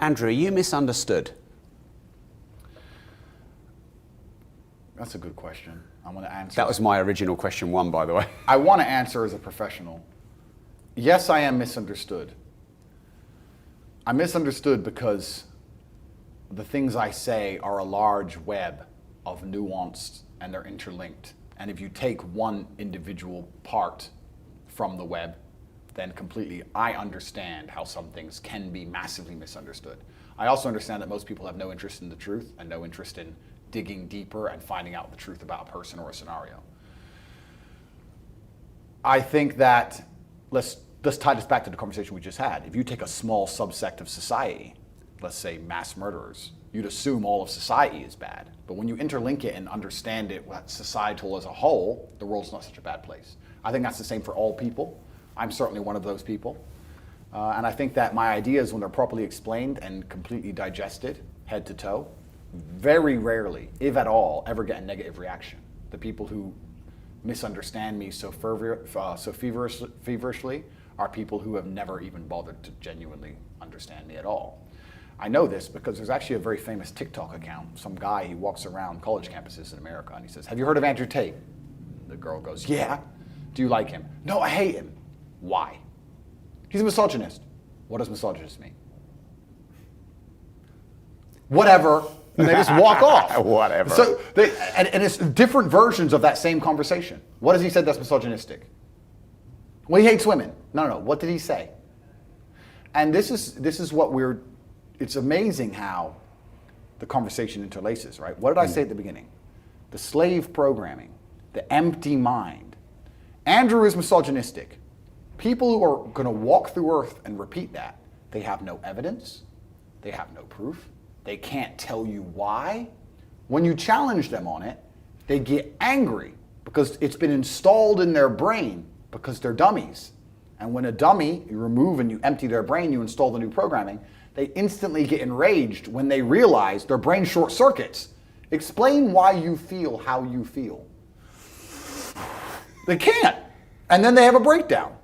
Andrew, are you misunderstood? That's a good question. I'm going to answer. That was my original question 1, by the way. I want to answer as a professional. Yes, I am misunderstood. I'm misunderstood because the things I say are a large web of nuanced and they're interlinked. And if you take one individual part from the web, then completely I understand how some things can be massively misunderstood. I also understand that most people have no interest in the truth and no interest in digging deeper and finding out the truth about a person or a scenario. I think that, let's tie this back to the conversation we just had. If you take a small subsect of society, let's say mass murderers, you'd assume all of society is bad. But when you interlink it and understand it, societal as a whole, the world's not such a bad place. I think that's the same for all people. I'm certainly one of those people. And I think that my ideas, when they're properly explained and completely digested, head to toe, very rarely, if at all, ever get a negative reaction. The people who misunderstand me so feverishly are people who have never even bothered to genuinely understand me at all. I know this because there's actually a very famous TikTok account. Some guy, he walks around college campuses in America and he says, "Have you heard of Andrew Tate?" The girl goes, "Yeah." "Do you like him?" "No, I hate him." "Why?" "He's a misogynist." "What does misogynist mean?" "Whatever." And they just walk off. Whatever. So and it's different versions of that same conversation. What has he said that's misogynistic? Well, he hates women. No. What did he say? And this is what it's amazing how the conversation interlaces, right? What did I say at the beginning? The slave programming, the empty mind. Andrew is misogynistic. People who are going to walk through earth and repeat that, they have no evidence, they have no proof, they can't tell you why. When you challenge them on it, they get angry because it's been installed in their brain because they're dummies. And when a dummy, you remove and you empty their brain, you install the new programming, they instantly get enraged when they realize their brain short circuits. Explain why you feel how you feel. They can't. And then they have a breakdown.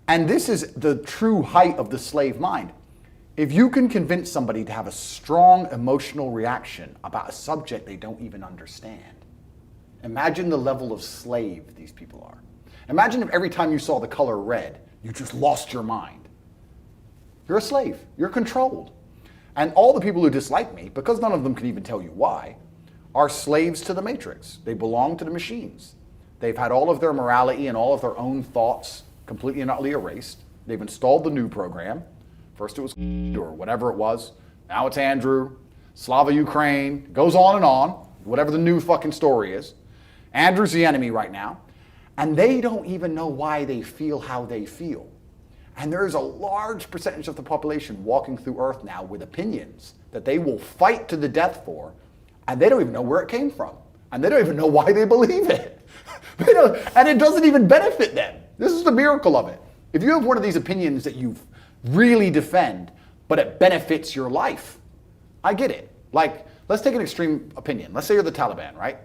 And this is the true height of the slave mind. If you can convince somebody to have a strong emotional reaction about a subject they don't even understand, imagine the level of slave these people are. Imagine if every time you saw the color red, you just lost your mind. You're a slave. You're controlled. And all the people who dislike me, because none of them can even tell you why, are slaves to the matrix. They belong to the machines. They've had all of their morality and all of their own thoughts completely and utterly erased. They've installed the new program. First it was or whatever it was. Now it's Andrew, Slava Ukraine, goes on and on, whatever the new fucking story is. Andrew's the enemy right now. And they don't even know why they feel how they feel. And there's a large percentage of the population walking through Earth now with opinions that they will fight to the death for, and they don't even know where it came from. And they don't even know why they believe it. And it doesn't even benefit them. This is the miracle of it. If you have one of these opinions that you really defend, but it benefits your life, I get it. Like, let's take an extreme opinion. Let's say you're the Taliban, right?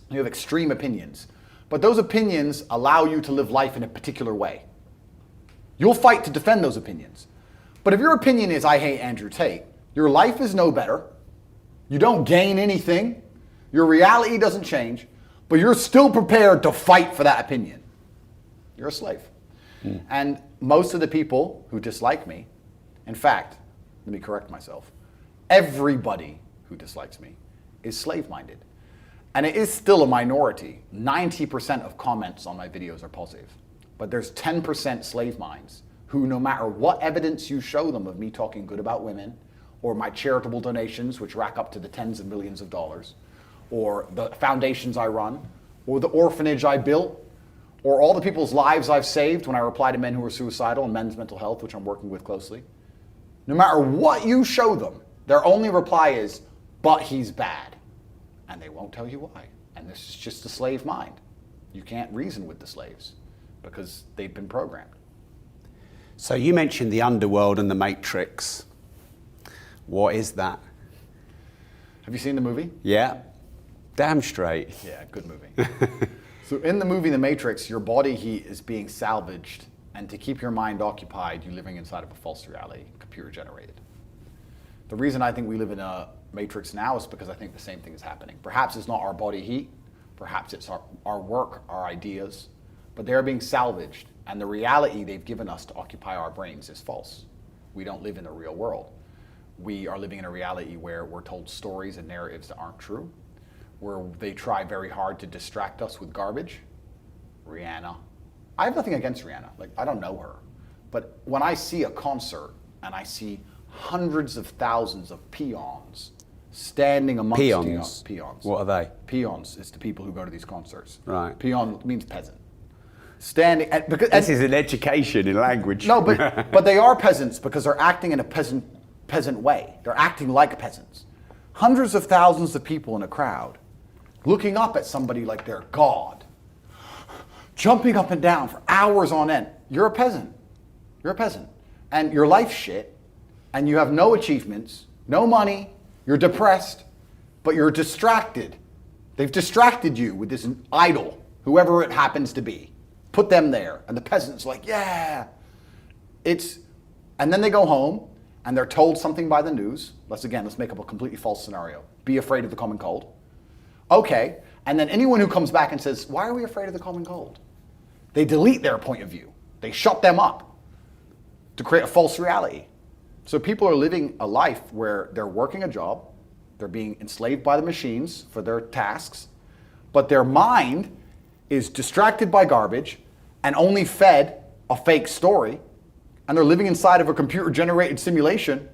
You have extreme opinions. But those opinions allow you to live life in a particular way. You'll fight to defend those opinions. But if your opinion is, "I hate Andrew Tate," your life is no better. You don't gain anything. Your reality doesn't change. But you're still prepared to fight for that opinion. You're a slave. And most of the people who dislike me, in fact, let me correct myself, everybody who dislikes me is slave-minded. And it is still a minority. 90% of comments on my videos are positive. But there's 10% slave minds who, no matter what evidence you show them of me talking good about women, or my charitable donations, which rack up to the tens of millions of dollars, or the foundations I run, or the orphanage I built, or all the people's lives I've saved when I reply to men who are suicidal and men's mental health, which I'm working with closely, no matter what you show them, their only reply is, "But he's bad." And they won't tell you why. And this is just the slave mind. You can't reason with the slaves because they've been programmed. So you mentioned the underworld and the matrix. What is that? Have you seen the movie? Yeah, damn straight. Yeah, good movie. So in the movie The Matrix, your body heat is being salvaged, and to keep your mind occupied, you're living inside of a false reality, computer generated. The reason I think we live in a matrix now is because I think the same thing is happening. Perhaps it's not our body heat, perhaps it's our work, our ideas, but they're being salvaged, and the reality they've given us to occupy our brains is false. We don't live in the real world. We are living in a reality where we're told stories and narratives that aren't true, where they try very hard to distract us with garbage. Rihanna. I have nothing against Rihanna. Like, I don't know her. But when I see a concert and I see hundreds of thousands of peons standing amongst Peons? What are they? Peons is the people who go to these concerts. Right. Peon means peasant. Standing, This is an education in language. No, but they are peasants because they're acting in a peasant way. They're acting like peasants. Hundreds of thousands of people in a crowd looking up at somebody like they're God, jumping up and down for hours on end. You're a peasant. You're a peasant. And your life's shit, and you have no achievements, no money, you're depressed, but you're distracted. They've distracted you with this idol, whoever it happens to be. Put them there. And the peasant's like, yeah. And then they go home, and they're told something by the news. Let's make up a completely false scenario. Be afraid of the common cold. Okay. And then anyone who comes back and says, why are we afraid of the common cold? They delete their point of view. They shut them up to create a false reality. So people are living a life where they're working a job, they're being enslaved by the machines for their tasks, but their mind is distracted by garbage and only fed a fake story, and they're living inside of a computer-generated simulation.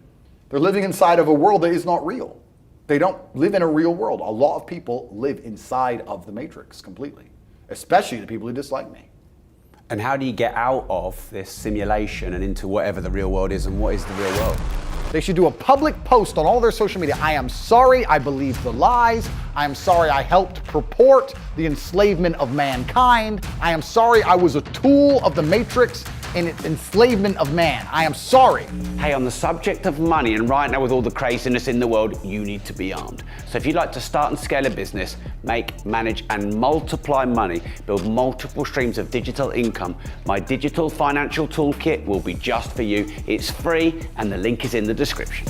They're living inside of a world that is not real. They don't live in a real world. A lot of people live inside of the matrix completely, especially the people who dislike me. And how do you get out of this simulation and into whatever the real world is, and what is the real world? They should do a public post on all their social media. I am sorry I believed the lies. I am sorry I helped purport the enslavement of mankind. I am sorry I was a tool of the matrix in its enslavement of man. I am sorry. Hey, on the subject of money, and right now with all the craziness in the world, you need to be armed. So if you'd like to start and scale a business, make, manage, and multiply money, build multiple streams of digital income, my digital financial toolkit will be just for you. It's free, and the link is in the description.